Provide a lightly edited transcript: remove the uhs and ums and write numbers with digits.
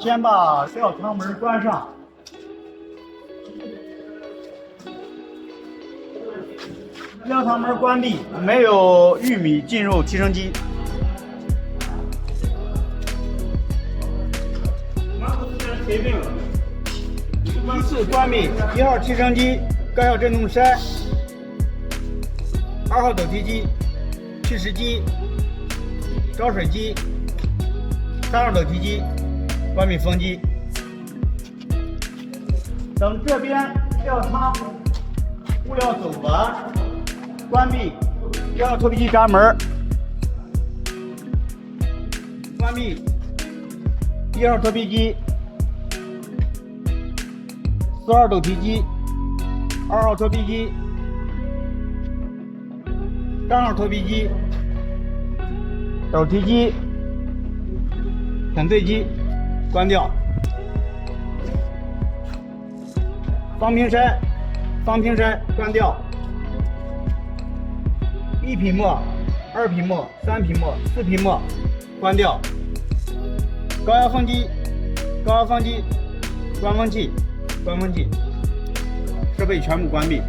先把吊舱门关上。吊舱门关闭，没有玉米进入提升机。依次关闭1号提升机高效振动筛、2号抖提机、去湿机、招水机、3号抖提机，关闭风机。等这边吊舱物料走完，关闭1号脱皮机闸门，关闭1号脱皮机、4号抖提机、2号脱皮机、3号脱皮机、抖提机、粉碎机，关掉。方瓶筛关掉。1品末、2品末、3品末、4品末，关掉。高压风机，关风器，设备全部关闭。